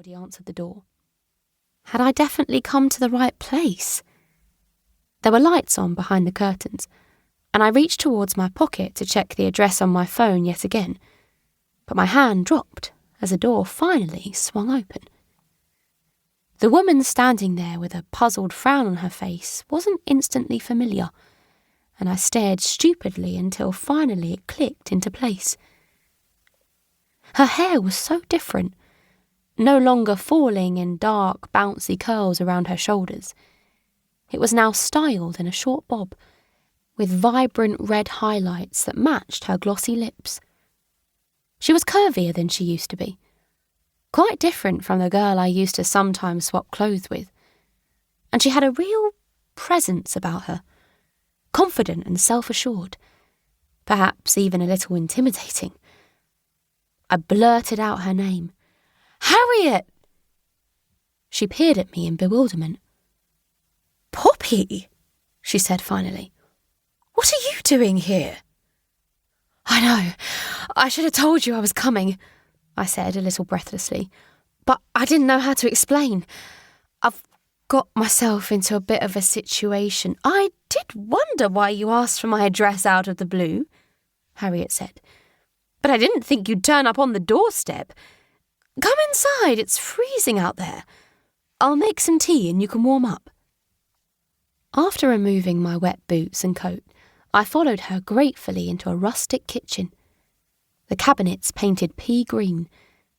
Nobody answered the door. Had I definitely come to the right place? There were lights on behind the curtains, and I reached towards my pocket to check the address on my phone yet again, but my hand dropped as the door finally swung open. The woman standing there with a puzzled frown on her face wasn't instantly familiar, and I stared stupidly until finally it clicked into place. Her hair was so different, no longer falling in dark, bouncy curls around her shoulders. It was now styled in a short bob, with vibrant red highlights that matched her glossy lips. She was curvier than she used to be, quite different from the girl I used to sometimes swap clothes with, and she had a real presence about her, confident and self-assured, perhaps even a little intimidating. I blurted out her name. "Harriet!" She peered at me in bewilderment. "Poppy," she said finally. "What are you doing here?" "I know. I should have told you I was coming," I said a little breathlessly, "but I didn't know how to explain. I've got myself into a bit of a situation." "I did wonder why you asked for my address out of the blue," Harriet said, "but I didn't think you'd turn up on the doorstep. Come inside, it's freezing out there. I'll make some tea and you can warm up." After removing my wet boots and coat, I followed her gratefully into a rustic kitchen. The cabinets painted pea green,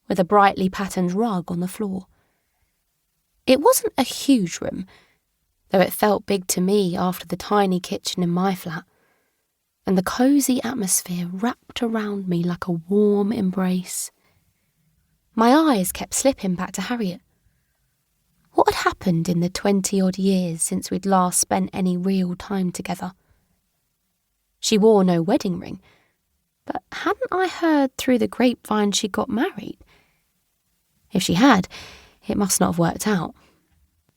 with a brightly patterned rug on the floor. It wasn't a huge room, though it felt big to me after the tiny kitchen in my flat, and the cosy atmosphere wrapped around me like a warm embrace. My eyes kept slipping back to Harriet. What had happened in the 20-odd years since we'd last spent any real time together? She wore no wedding ring, but hadn't I heard through the grapevine she got married? If she had, it must not have worked out.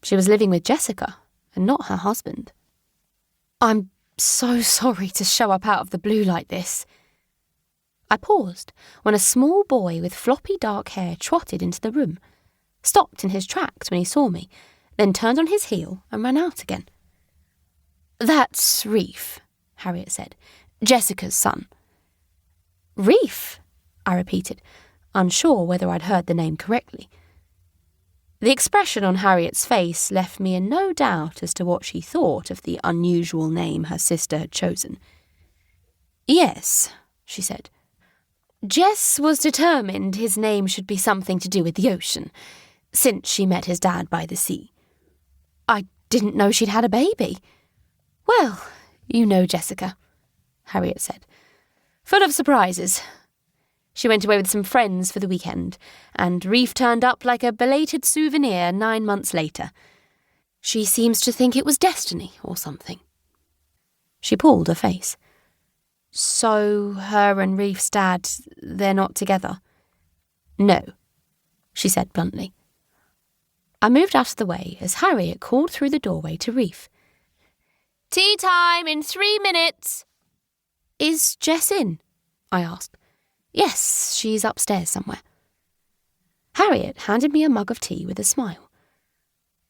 She was living with Jessica, and not her husband. "I'm so sorry to show up out of the blue like this." I paused when a small boy with floppy dark hair trotted into the room, stopped in his tracks when he saw me, then turned on his heel and ran out again. "That's Reef," Harriet said, "Jessica's son." "Reef?" I repeated, unsure whether I'd heard the name correctly. The expression on Harriet's face left me in no doubt as to what she thought of the unusual name her sister had chosen. "Yes," she said. "Jess was determined his name should be something to do with the ocean, since she met his dad by the sea. I didn't know she'd had a baby." "Well, you know Jessica," Harriet said. "Full of surprises. She went away with some friends for the weekend, and Reef turned up like a belated souvenir 9 months later. She seems to think it was destiny or something." She pulled her face. "So her and Reef's dad, they're not together?" "No," she said bluntly. I moved out of the way as Harriet called through the doorway to Reef. "Tea time in 3 minutes." "Is Jess in?" I asked. "Yes, she's upstairs somewhere." Harriet handed me a mug of tea with a smile.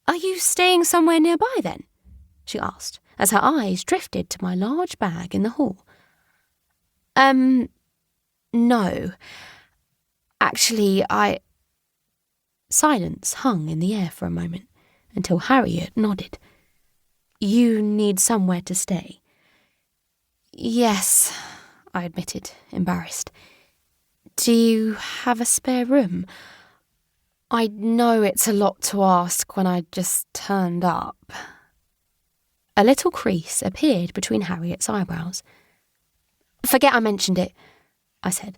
"Are you staying somewhere nearby then?" she asked, as her eyes drifted to my large bag in the hall. No. Actually, Silence hung in the air for a moment, until Harriet nodded. "You need somewhere to stay?" "Yes," I admitted, embarrassed. "Do you have a spare room? I know it's a lot to ask when I just turned up." A little crease appeared between Harriet's eyebrows. "Forget I mentioned it," I said,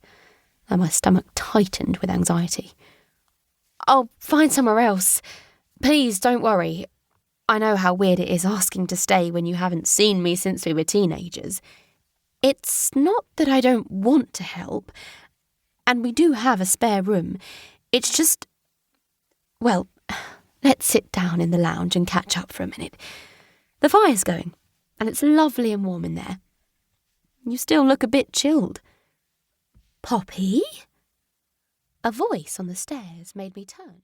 and my stomach tightened with anxiety. "I'll find somewhere else. Please don't worry. I know how weird it is asking to stay when you haven't seen me since we were teenagers. It's not that I don't want to help, and we do have a spare room. It's just... Well, let's sit down in the lounge and catch up for a minute. The fire's going, and it's lovely and warm in there. You still look a bit chilled." "Poppy?" A voice on the stairs made me turn.